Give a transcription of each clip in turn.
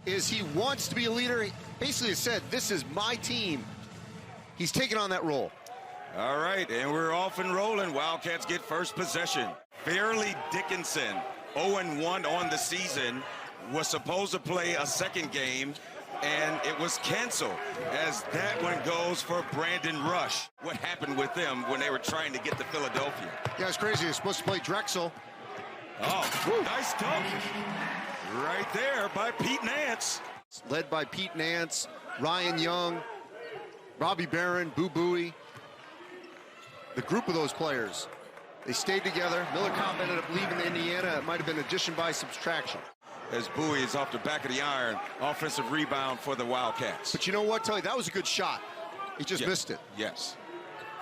Is he wants to be a leader. He basically has said, this is my team. He's taking on that role. All right, and we're off and rolling. Wildcats get first possession. Fairleigh Dickinson, 0-1 on the season, was supposed to play a second game, and it was canceled, as that one goes for Brandon Rush. What happened with them when they were trying to get to Philadelphia? Yeah, it's crazy. They're supposed to play Drexel. Oh, woo. Nice dunk. Right there by Pete Nance. Led by Pete Nance, Ryan Young, Robbie Barron, Boo Buie. The group of those players, they stayed together. Miller Kopp ended up leaving Indiana. It might have been addition by subtraction. As Buie is off the back of the iron, offensive rebound for the Wildcats. But you know what, Tully? That was a good shot. He just missed it. Yes.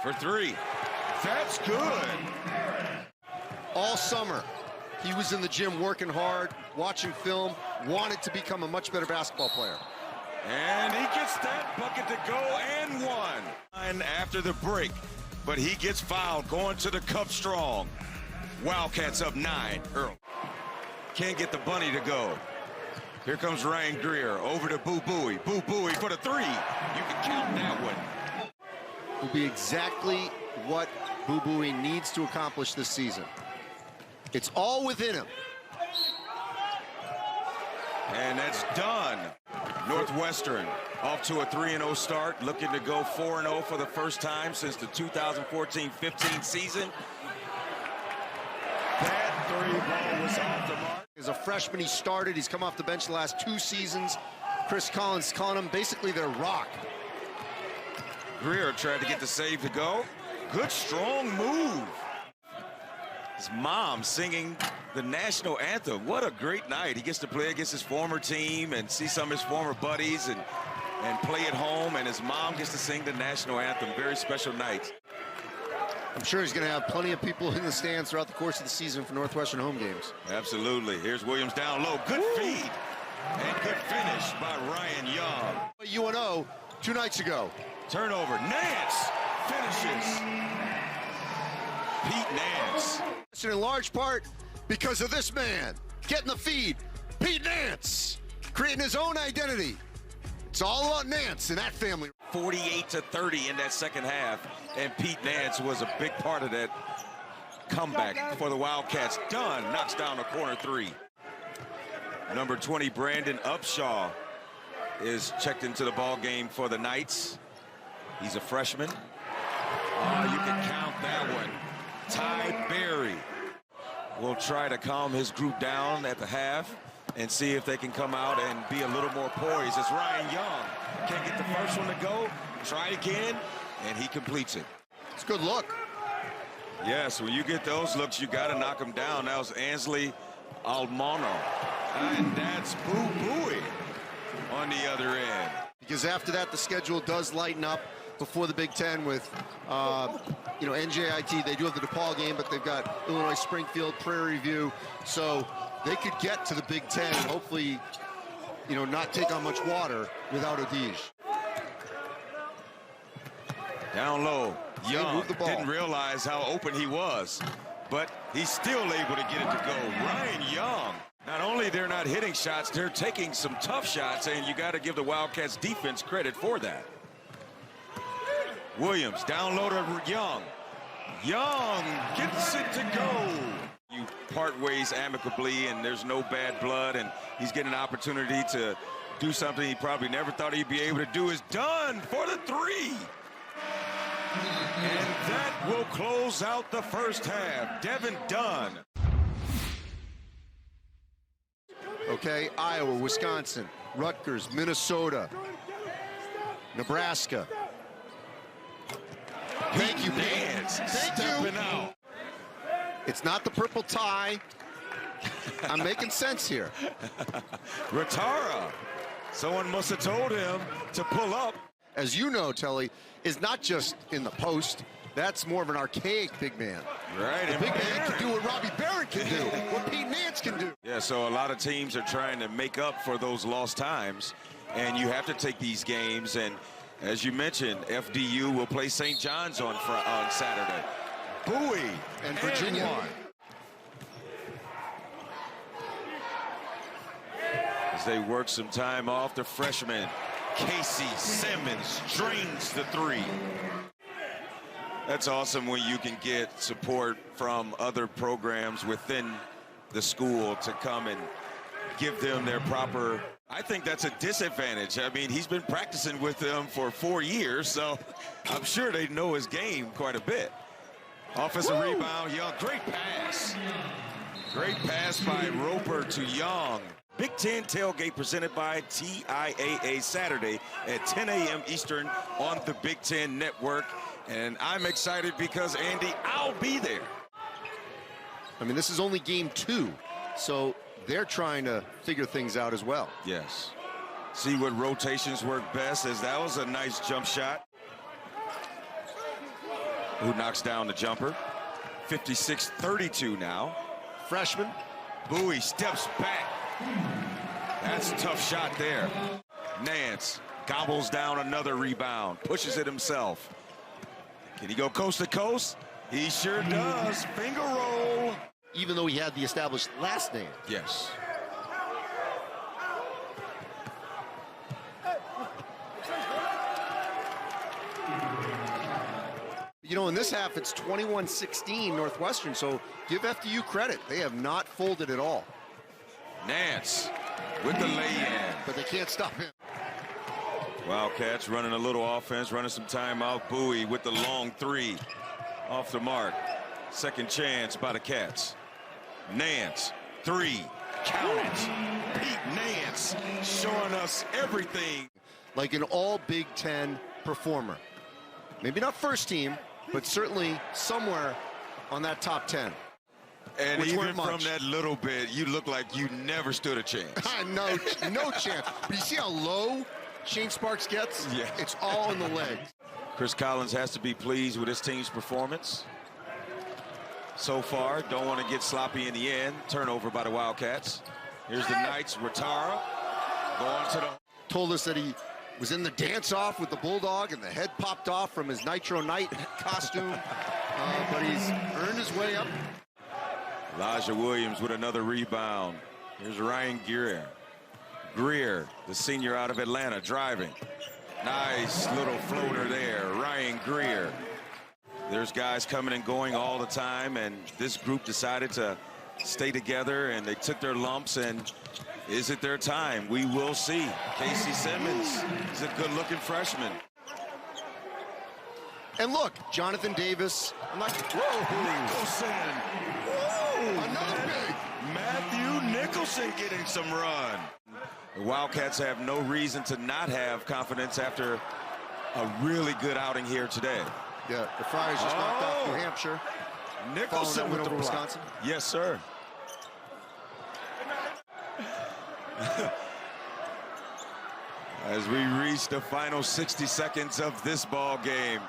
For three. That's good. All summer, he was in the gym working hard, watching film, wanted to become a much better basketball player. And he gets that bucket to go and one. And after the break, but he gets fouled going to the cup strong. Wildcats up 9 early. Can't get the bunny to go. Here comes Ryan Greer over to Boo Buie. Boo Buie for the three. You can count that one. Will be exactly what Boo Buie needs to accomplish this season. It's all within him. And that's done. Northwestern off to a 3-0 start, looking to go 4-0 for the first time since the 2014-15 season. That three ball was off the mark. As a freshman, he started. He's come off the bench the last 2 seasons. Chris Collins calling him basically their rock. Greer tried to get the save to go. Good, strong move. His mom singing the national anthem. What a great night. He gets to play against his former team and see some of his former buddies and play at home, and his mom gets to sing the national anthem. Very special night. I'm sure he's going to have plenty of people in the stands throughout the course of the season for Northwestern home games. Absolutely. Here's Williams down low. Good feed and good finish by Ryan Young. UNO 2 nights ago. Turnover. Nance finishes. Pete Nance. In large part because of this man getting the feed. Pete Nance creating his own identity. It's all about Nance and that family. 48-30 in that second half, and Pete Nance was a big part of that comeback for the Wildcats. Dunn knocks down a corner three. Number 20, Brandon Upshaw, is checked into the ball game for the Knights. He's a freshman. Oh, you can count that one. Ty Berry will try to calm his group down at the half and see if they can come out and be a little more poised. As Ryan Young can't get the first one to go, try again, and he completes it. It's a good look. Yes, when you get those looks, you got to knock them down. That was Ansley Almano. And that's Boo Buie on the other end. Because after that, the schedule does lighten up before the Big Ten with, NJIT. They do have the DePaul game, but they've got Illinois, Springfield, Prairie View. So they could get to the Big Ten and hopefully, not take on much water without Odige. Down low, Young didn't realize how open he was, but he's still able to get it to go. Ryan Young, not only they're not hitting shots, they're taking some tough shots, and you got to give the Wildcats defense credit for that. Williams down low to Young. Young gets it to go. You part ways amicably, and there's no bad blood, and he's getting an opportunity to do something he probably never thought he'd be able to do. Is done for the three. And that will close out the first half. Devin Dunn. Okay, Iowa, Wisconsin, Rutgers, Minnesota, Nebraska. Thank you, Nance. Thank stepping you. out. It's not the purple tie. I'm making sense here. Ratara. Someone must have told him to pull up. As you know, Telly, is not just in the post. That's more of an archaic big man. Right. The big man can do what Robbie Barron can do, what Pete Nance can do. Yeah, so a lot of teams are trying to make up for those lost times, and you have to take these games. And as you mentioned, FDU will play St. John's on Saturday. Bowie and Virginia. As they work some time off, the freshman Casey Simmons drains the three. That's awesome when you can get support from other programs within the school to come and give them their proper. I think that's a disadvantage. I mean, he's been practicing with them for 4 years, so I'm sure they know his game quite a bit. Offensive rebound, Young, great pass. Great pass by Roper to Young. Big Ten tailgate presented by TIAA Saturday at 10 a.m. Eastern on the Big Ten Network. And I'm excited because, Andy, I'll be there. I mean, this is only game 2, so they're trying to figure things out as well. Yes. See what rotations work best, as that was a nice jump shot. Who knocks down the jumper. 56-32 now. Freshman. Bowie steps back. That's a tough shot there. Nance gobbles down another rebound, pushes it himself. Can he go coast to coast? He sure does. Finger roll. Even though he had the established last name. Yes. You know, in this half, it's 21-16 Northwestern, so give FDU credit. They have not folded at all. Nance with the lay-in. But they can't stop him. Wildcats running a little offense, running some timeout. Bowie with the long three. Off the mark. Second chance by the Cats. Nance, three. Count it. Pete Nance showing us everything. Like an all Big Ten performer. Maybe not first team, but certainly somewhere on that top 10. And even from that little bit, you look like you never stood a chance. No chance. But you see how low Shane Sparks gets? Yeah. It's all in the legs. Chris Collins has to be pleased with his team's performance so far. Don't want to get sloppy in the end. Turnover by the Wildcats. Here's the Knights. Ratara going to the... Told us that he was in the dance-off with the Bulldog and the head popped off from his Nitro Knight costume. But he's earned his way up. Elijah Williams with another rebound. Here's Ryan Greer, the senior out of Atlanta, driving. Nice little floater there, Ryan Greer. There's guys coming and going all the time, and this group decided to stay together, and they took their lumps, and is it their time? We will see. Casey Simmons is a good-looking freshman. And look, Jonathan Davis. Nicholson. Whoa, another big. Matthew Nicholson getting some run. The Wildcats have no reason to not have confidence after a really good outing here today. Yeah, the Friars just knocked off New Hampshire. Nicholson with the Wisconsin. Yes, sir. As we reach the final 60 seconds of this ball game.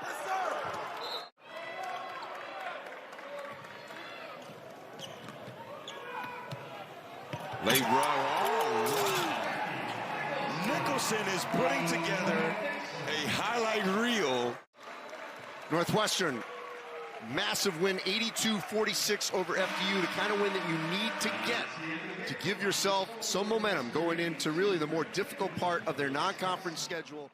Late run. Oh, wow. Nicholson is putting together a highlight reel. Northwestern, massive win, 82-46 over FDU, the kind of win that you need to get to give yourself some momentum going into really the more difficult part of their non-conference schedule.